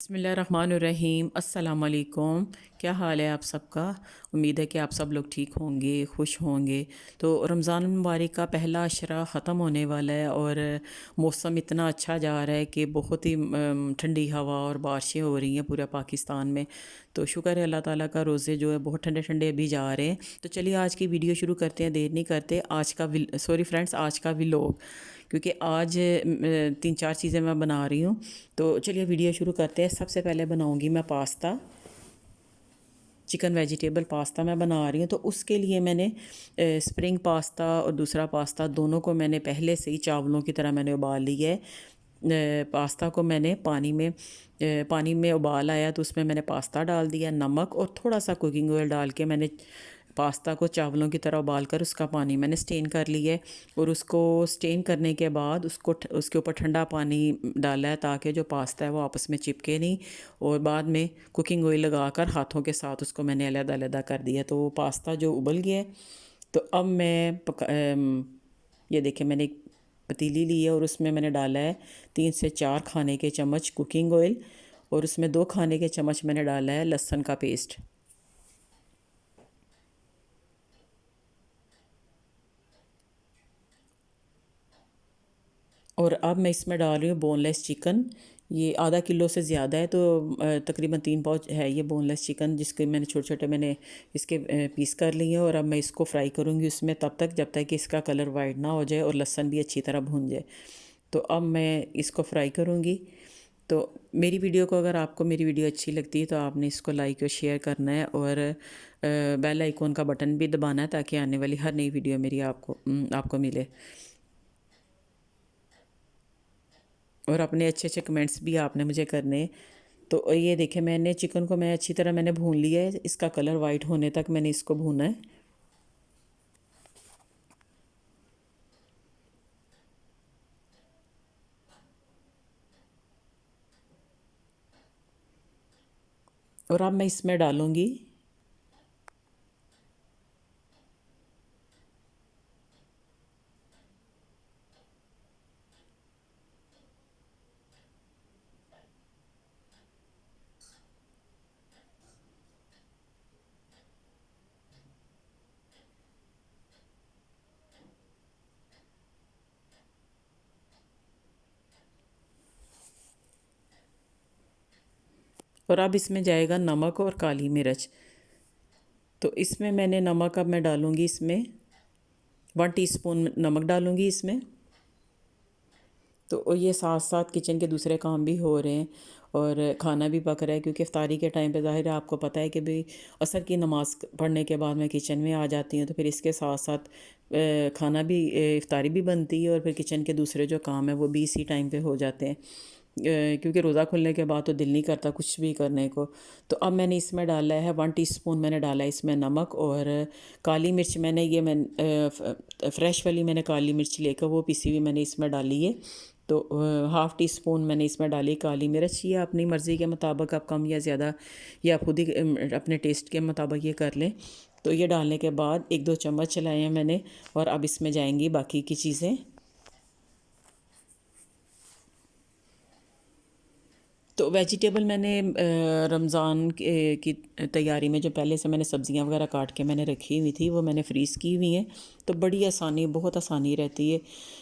बिस्मिल्लाहिर्रहमानिर्रहीम अस्सलाम वालेकुम। क्या हाल है आप सबका। उम्मीद है कि आप सब लोग ठीक होंगे, खुश होंगे। तो रमज़ान मुबारक का पहला अशरा ख़त्म होने वाला है और मौसम इतना अच्छा जा रहा है कि बहुत ही ठंडी हवा और बारिशें हो रही हैं पूरे पाकिस्तान में। तो शुक्र है अल्लाह ताला का, रोज़े जो है बहुत ठंडे ठंडे अभी जा रहे हैं। तो चलिए आज की वीडियो शुरू करते हैं, देर नहीं करते। आज का आज का व्लॉग, क्योंकि आज तीन चार चीज़ें मैं बना रही हूँ। तो चलिए वीडियो शुरू करते हैं। सबसे पहले बनाऊँगी मैं पास्ता, चिकन वेजिटेबल पास्ता मैं बना रही हूँ। तो उसके लिए मैंने स्प्रिंग पास्ता और दूसरा पास्ता दोनों को मैंने पहले से ही चावलों की तरह मैंने उबाल लिया है। पास्ता को मैंने पानी में उबाल आया तो उसमें मैंने पास्ता डाल दिया, नमक और थोड़ा सा कुकिंग ऑयल डाल के मैंने पास्ता को चावलों की तरह उबाल कर उसका पानी मैंने स्टेन कर लिया है। और उसको स्टेन करने के बाद उसके ऊपर ठंडा पानी डाला है ताकि जो पास्ता है वो आपस में चिपके नहीं। और बाद में कुकिंग ऑयल लगाकर हाथों के साथ उसको मैंने अलग-अलग कर दिया। तो वो पास्ता जो उबल गया है, तो अब ये देखिए मैंने एक पतीली ली है और उसमें मैंने डाला है 3 से 4 खाने के चम्मच कुकिंग ऑयल और उसमें 2 खाने के चम्मच मैंने डाला है लहसुन का पेस्ट। और अब मैं इसमें डाल रही हूँ बोनलेस चिकन। ये आधा किलो से ज़्यादा है, तो तकरीबन 3 पाउच है ये बोनलेस चिकन, जिसके मैंने छोटे छोटे मैंने इसके पीस कर लिए हैं। और अब मैं इसको फ्राई करूँगी उसमें तब तक जब तक कि इसका कलर वाइट ना हो जाए और लहसुन भी अच्छी तरह भून जाए। तो अब मैं इसको फ्राई करूँगी। तो मेरी वीडियो को, अगर आपको मेरी वीडियो अच्छी लगती है तो आपने इसको लाइक और शेयर करना है और बेल आइकॉन का बटन भी दबाना है ताकि आने वाली हर नई वीडियो मेरी आपको मिले। और अपने अच्छे अच्छे कमेंट्स भी आपने मुझे करने। तो ये देखें, मैंने चिकन को मैं अच्छी तरह मैंने भून लिया है, इसका कलर वाइट होने तक मैंने इसको भूना है। और अब मैं इसमें डालूँगी और अब इसमें जाएगा नमक और काली मिर्च। तो इसमें मैंने नमक, अब मैं डालूँगी इसमें 1 टीस्पून नमक डालूँगी इसमें। तो ये साथ साथ किचन के दूसरे काम भी हो रहे हैं और खाना भी पक रहा है, क्योंकि इफ्तारी के टाइम पे ज़ाहिर है आपको पता है कि भाई असर की नमाज़ पढ़ने के बाद मैं किचन में आ जाती हूँ। तो फिर इसके साथ साथ खाना भी, इफ्तारी भी बनती है और फिर किचन के दूसरे जो काम है वो भी इसी टाइम पे हो जाते हैं। क्योंकि रोज़ा खुलने के बाद तो दिल नहीं करता कुछ भी करने को। तो अब मैंने इसमें डाला है 1 टीस्पून मैंने डाला है इसमें नमक। और काली मिर्च फ्रेश वाली मैंने काली मिर्च लेकर वो पिसी हुई मैंने इसमें डाली है। तो हाफ़ टी स्पून मैंने इसमें डाली काली मिर्च। ये अपनी मर्ज़ी के मुताबिक आप कम या ज़्यादा, या खुद ही अपने टेस्ट के मुताबिक ये कर लें। तो ये डालने के बाद 1-2 चम्मच चलाए हैं मैंने। और अब इसमें जाएंगी बाकी की चीज़ें। तो वेजिटेबल मैंने रमज़ान की तैयारी में जो पहले से मैंने सब्ज़ियां वगैरह काट के मैंने रखी हुई थी वो मैंने फ्रीज़ की हुई हैं। तो बड़ी आसानी, बहुत आसानी रहती है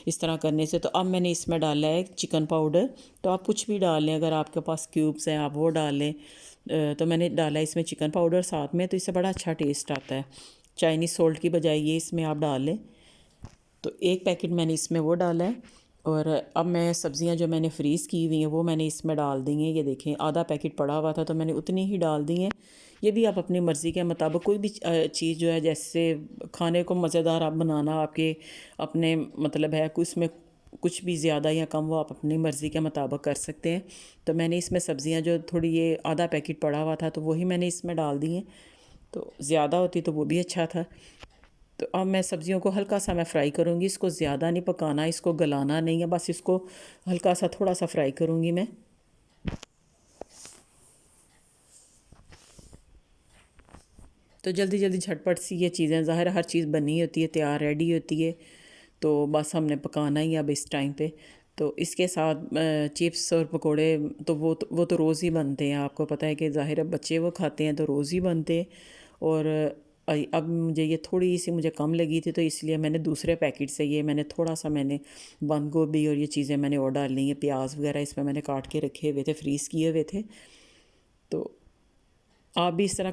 इस तरह करने से। तो अब मैंने इसमें डाला है चिकन पाउडर। तो आप कुछ भी डाल लें, अगर आपके पास क्यूब्स हैं आप वो डाल लें। तो मैंने डाला है इसमें चिकन पाउडर साथ में, तो इससे बड़ा अच्छा टेस्ट आता है। चाइनीज़ सॉल्ट की बजाय ये इसमें आप डाल लें। तो एक पैकेट मैंने इसमें वो डाला है। और अब मैं सब्ज़ियां जो मैंने फ्रीज़ की हुई हैं वो मैंने इसमें डाल दी हैं। ये देखें आधा पैकेट पड़ा हुआ था तो मैंने उतनी ही डाल दी हैं। ये भी आप अपनी मर्ज़ी के मुताबिक कोई भी चीज़ जो है, जैसे खाने को मज़ेदार आप बनाना आपके अपने मतलब है, कुछ में कुछ भी ज़्यादा या कम वो आप अपनी मर्ज़ी के मुताबिक कर सकते हैं। तो मैंने इसमें सब्ज़ियां जो थोड़ी, ये आधा पैकेट पड़ा हुआ था तो वही मैंने इसमें डाल दी हैं। तो ज़्यादा होती तो वो भी अच्छा था। तो अब मैं सब्ज़ियों को हल्का सा मैं फ्राई करूँगी, इसको ज़्यादा नहीं पकाना, इसको गलाना नहीं है, बस इसको हल्का सा थोड़ा सा फ्राई करूँगी मैं। तो जल्दी जल्दी झटपट सी ये चीज़ें, ज़ाहिर हर चीज़ बनी होती है, तैयार रेडी होती है। तो बस हमने पकाना ही है अब इस टाइम पे। तो इसके साथ चिप्स और पकोड़े, तो वो तो रोज़ ही बनते हैं। आपको पता है कि ज़ाहिर है बच्चे वो खाते हैं तो रोज़ ही बनते हैं। और अब मुझे ये थोड़ी सी मुझे कम लगी थी, तो इसलिए मैंने दूसरे पैकेट से ये मैंने थोड़ा सा मैंने बंद गोभी और ये चीज़ें मैंने और डाल ली हैं, प्याज वगैरह इसमें मैंने काट के रखे हुए थे, फ्रीज़ किए हुए थे। तो आप भी इस तरह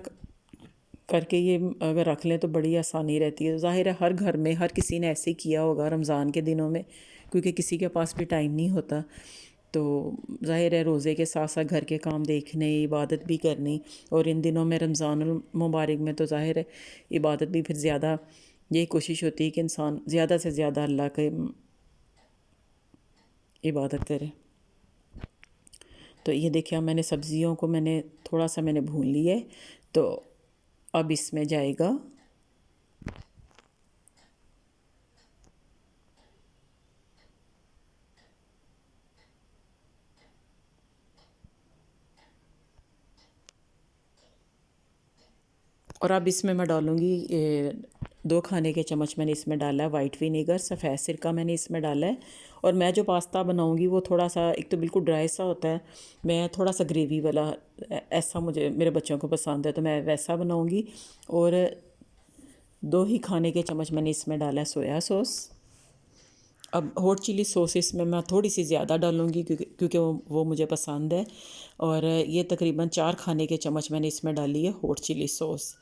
करके ये अगर रख लें तो बड़ी आसानी रहती है। ज़ाहिर है हर घर में हर किसी ने ऐसे ही किया होगा रमज़ान के दिनों में, क्योंकि किसी के पास भी टाइम नहीं होता। तो ज़ाहिर है रोज़े के साथ साथ घर के काम देखने, इबादत भी करनी, और इन दिनों में रमज़ानुल मुबारक में तो ज़ाहिर है इबादत भी फिर ज़्यादा, यही कोशिश होती है कि इंसान ज़्यादा से ज़्यादा अल्लाह के इबादत करे। तो ये देखिए मैंने सब्ज़ियों को मैंने थोड़ा सा मैंने भून लिया है। तो अब इसमें जाएगा और अब इसमें मैं डालूँगी 2 खाने के चम्मच मैंने इसमें डाला है वाइट विनेगर, सफ़ेद सिरका मैंने इसमें डाला है। और मैं जो पास्ता बनाऊँगी वो थोड़ा सा, एक तो बिल्कुल ड्राई सा होता है, मैं थोड़ा सा ग्रेवी वाला ऐसा मुझे मेरे बच्चों को पसंद है तो मैं वैसा बनाऊँगी। और 2 ही खाने के चम्मच मैंने इसमें डाला है सोया सॉस। अब हॉट चिली सॉस इसमें मैं थोड़ी सी ज़्यादा डालूँगी क्योंकि वो मुझे पसंद है। और ये तकरीबन 4 खाने के चम्मच मैंने इसमें डाली है हॉट चिली सॉस।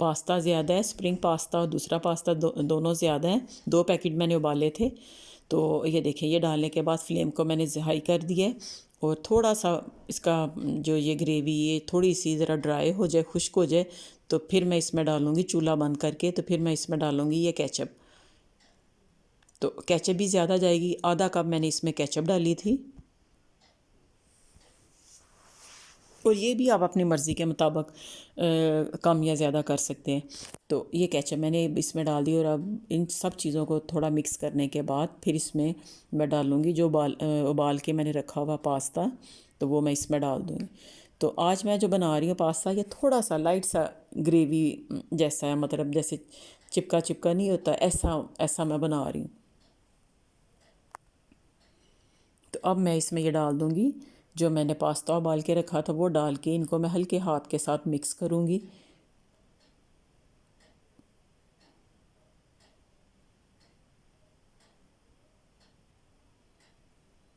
पास्ता ज़्यादा है, स्प्रिंग पास्ता और दूसरा पास्ता दोनों ज़्यादा हैं। 2 पैकेट मैंने उबाले थे। तो ये देखिए ये डालने के बाद फ्लेम को मैंने हाई कर दिया है। और थोड़ा सा इसका जो ये ग्रेवी ये थोड़ी सी ज़रा ड्राई हो जाए, खुश्क हो जाए, तो फिर मैं इसमें डालूँगी चूल्हा बंद करके, तो फिर मैं इसमें डालूँगी ये केचप। तो केचप भी ज़्यादा जाएगी, आधा कप मैंने इसमें केचप डाली थी। और ये भी आप अपनी मर्ज़ी के मुताबिक कम या ज़्यादा कर सकते हैं। तो ये केचप मैंने इसमें डाल दी। और अब इन सब चीज़ों को थोड़ा मिक्स करने के बाद फिर इसमें मैं डालूँगी जो उबाल के मैंने रखा हुआ पास्ता, तो वो मैं इसमें डाल दूँगी। तो आज मैं जो बना रही हूँ पास्ता, ये थोड़ा सा लाइट सा ग्रेवी जैसा है, मतलब जैसे चिपका चिपका नहीं होता, ऐसा ऐसा मैं बना रही हूँ। तो अब मैं इसमें ये डाल दूँगी जो मैंने पास्ता उबाल के रखा था, वो डाल के इनको मैं हल्के हाथ के साथ मिक्स करूँगी।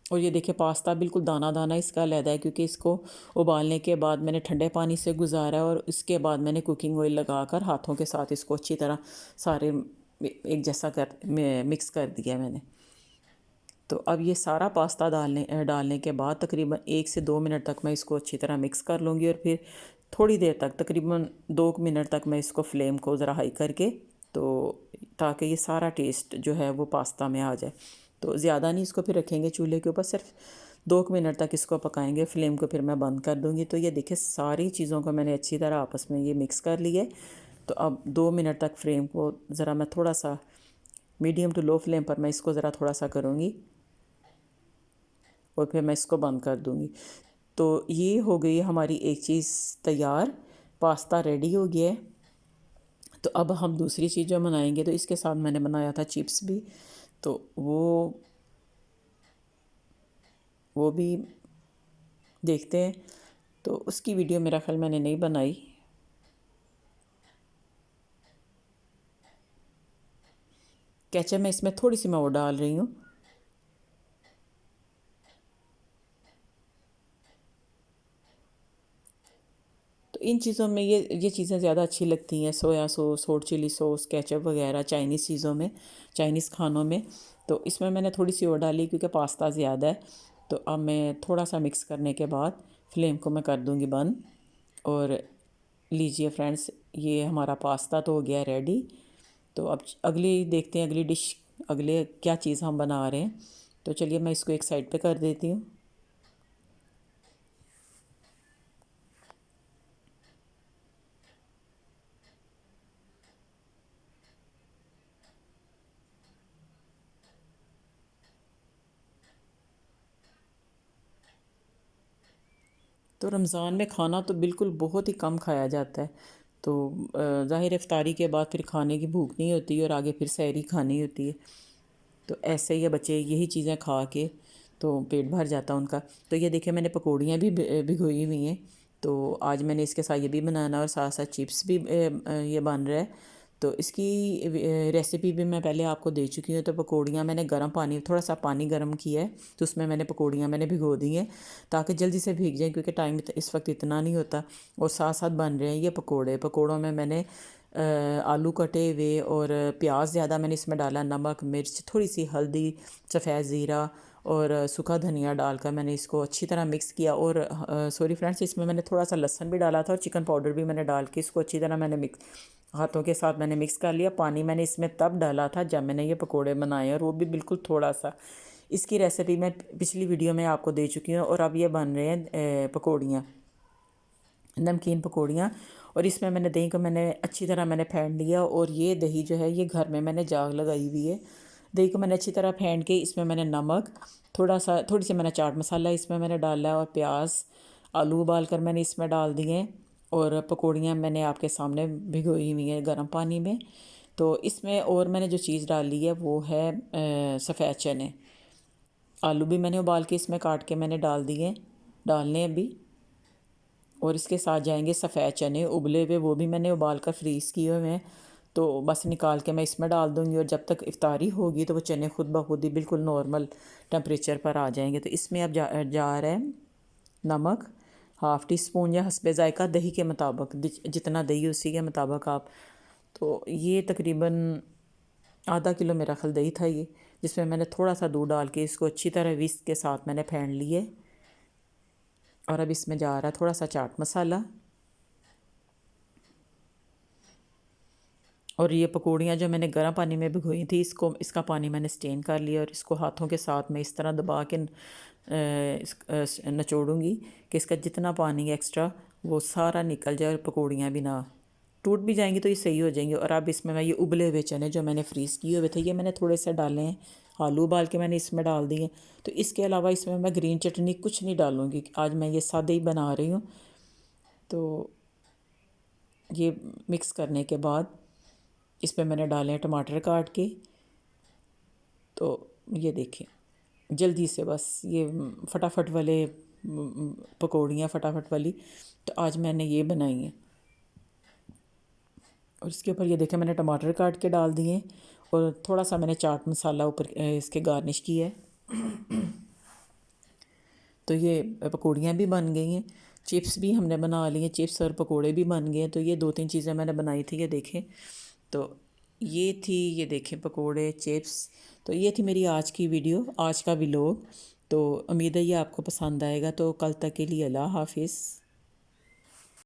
और ये देखिए पास्ता बिल्कुल दाना दाना इसका अलहदा है, क्योंकि इसको उबालने के बाद मैंने ठंडे पानी से गुजारा और इसके बाद मैंने कुकिंग ऑयल लगाकर हाथों के साथ इसको अच्छी तरह सारे एक जैसा मिक्स कर दिया मैंने। तो अब ये सारा पास्ता डालने के बाद तकरीबन 1 से 2 मिनट तक मैं इसको अच्छी तरह मिक्स कर लूँगी। और फिर थोड़ी देर तक तकरीबन 2 मिनट तक मैं इसको फ्लेम को ज़रा हाई करके, तो ताकि ये सारा टेस्ट जो है वो पास्ता में आ जाए। तो ज़्यादा नहीं इसको फिर रखेंगे चूल्हे के ऊपर, सिर्फ 2 मिनट तक इसको पकाएंगे, फ्लेम को फिर मैं बंद कर दूँगी। तो ये देखिए सारी चीज़ों को मैंने अच्छी तरह आपस में ये मिक्स कर लिए। तो अब 2 मिनट तक फ्लेम को ज़रा मैं थोड़ा सा मीडियम टू लो फ्लेम पर मैं इसको ज़रा थोड़ा सा करूँगी और फिर मैं इसको बंद कर दूँगी। तो ये हो गई हमारी एक चीज़ तैयार, पास्ता रेडी हो गया है। तो अब हम दूसरी चीज़ जो बनाएंगे, तो इसके साथ मैंने बनाया था चिप्स भी, तो वो भी देखते हैं। तो उसकी वीडियो मेरा ख्याल मैंने नहीं बनाई। केचप मैं इसमें थोड़ी सी मैं वो डाल रही हूँ। तो इन चीज़ों में ये चीज़ें ज़्यादा अच्छी लगती हैं, soya sauce, hot chilli sauce, ketchup वगैरह चाइनीज़ चीज़ों में, चाइनीज़ खानों में। तो इसमें मैंने थोड़ी सी और डाली क्योंकि पास्ता ज़्यादा है। तो अब मैं थोड़ा सा मिक्स करने के बाद फ्लेम को मैं कर दूँगी बंद। और लीजिए फ्रेंड्स, ये हमारा पास्ता तो हो गया रेडी। तो अब अगली देखते हैं, अगली डिश, अगले क्या चीज़ हम बना रहे हैं। तो चलिए मैं इसको एक साइड पे कर देती हूँ। तो रमज़ान में खाना तो बिल्कुल बहुत ही कम खाया जाता है। तो ज़ाहिर है इफ्तारी के बाद फिर खाने की भूख नहीं होती और आगे फिर सहरी खानी होती है। तो ऐसे ही ये बच्चे यही चीज़ें खा के तो पेट भर जाता उनका। तो ये देखिए मैंने पकौड़ियाँ भी भिगोई हुई हैं। तो आज मैंने इसके साथ ये भी बनाना और साथ साथ चिप्स भी ये बन रहा है। तो इसकी रेसिपी भी मैं पहले आपको दे चुकी हूँ। तो पकौड़ियाँ मैंने गर्म पानी, थोड़ा सा पानी गर्म किया है, तो उसमें मैंने पकौड़ियाँ मैंने भिगो दी हैं ताकि जल्दी से भीग जाएँ, क्योंकि टाइम इस वक्त इतना नहीं होता। और साथ साथ बन रहे हैं ये पकौड़े। पकौड़ों में मैंने आलू कटे हुए और प्याज ज़्यादा मैंने इसमें डाला, नमक मिर्च, थोड़ी सी हल्दी, सफ़ेद ज़ीरा और सूखा धनिया डालकर मैंने इसको अच्छी तरह मिक्स किया। और सॉरी फ्रेंड्स, इसमें मैंने थोड़ा सा लहसुन भी डाला था और चिकन पाउडर भी मैंने डाल के इसको अच्छी तरह मैंने मिक्स, हाथों के साथ मैंने मिक्स कर लिया। पानी मैंने इसमें तब डाला था जब मैंने ये पकोड़े बनाए, और वो भी बिल्कुल थोड़ा सा। इसकी रेसिपी मैं पिछली वीडियो में आपको दे चुकी हूँ। और अब ये बन रहे हैं पकौड़ियाँ, नमकीन पकौड़ियाँ। और इसमें मैंने दही को मैंने अच्छी तरह मैंने फेंट लिया। और ये दही जो है ये घर में मैंने जाग लगाई हुई है। दही को मैंने अच्छी तरह फेंट के इसमें मैंने नमक, थोड़ी सी मैंने चाट मसाला इसमें मैंने डाला है, और प्याज, आलू उबाल कर मैंने इसमें डाल दिए। और पकौड़ियाँ मैंने आपके सामने भिगोई हुई हैं गर्म पानी में। तो इसमें और मैंने जो चीज़ डाली है वो है सफ़ेद चने। आलू भी मैंने उबाल के इसमें काट के मैंने डालने अभी। और इसके साथ जाएंगे सफ़ेद चने उबले हुए, वो भी मैंने उबाल कर फ्रीज़ किए हुए हैं। तो बस निकाल के मैं इसमें डाल दूँगी, और जब तक इफ्तारी होगी तो वो चने खुद ब खुद ही बिल्कुल नॉर्मल टेम्परेचर पर आ जाएंगे। तो इसमें अब जा रहा है नमक, हाफ़ टी स्पून या हस्बे ज़ायक़ा, दही के मुताबिक, जितना दही उसी के मुताबिक आप। तो ये तकरीबन आधा किलो मेरा ख़याल दही था ये, जिसमें मैंने थोड़ा सा दूध डाल के इसको अच्छी तरह विस्क के साथ मैंने फेंट लिए। और अब इसमें जा रहा है थोड़ा सा चाट मसाला। और ये पकौड़ियाँ जो मैंने गर्म पानी में भिगोई थी, इसका पानी मैंने स्टेन कर लिया। और इसको हाथों के साथ मैं इस तरह दबा के नचोड़ूँगी कि इसका जितना पानी एक्स्ट्रा वो सारा निकल जाए, और पकौड़ियाँ भी ना टूट भी जाएंगी तो ये सही हो जाएंगी। और अब इसमें मैं ये उबले हुए चने जो मैंने फ्रीज़ किए हुए थे, ये मैंने थोड़े से डाले हैं, आलू उबाल के मैंने इसमें डाल दिए। तो इसके अलावा इसमें मैं ग्रीन चटनी कुछ नहीं डालूँगी, आज मैं ये सादे ही बना रही हूँ। तो ये मिक्स करने के बाद इस पर मैंने डाले हैं टमाटर काट के। तो ये देखें, जल्दी से बस ये फटाफट वाले पकौड़ियाँ फटाफट वाली, तो आज मैंने ये बनाई हैं। और इसके ऊपर ये देखें मैंने टमाटर काट के डाल दिए, और थोड़ा सा मैंने चाट मसाला ऊपर इसके गार्निश की है। तो ये पकौड़ियाँ भी बन गई हैं, चिप्स भी हमने बना ली हैं, चिप्स और पकोड़े भी बन गए हैं। तो ये 2-3 चीज़ें मैंने बनाई थी, ये देखें। तो ये थी, ये देखें, पकोड़े, चिप्स। तो ये थी मेरी आज की वीडियो, आज का व्लॉग। तो उम्मीद है ये आपको पसंद आएगा। तो कल तक के लिए अल्लाह हाफिज़।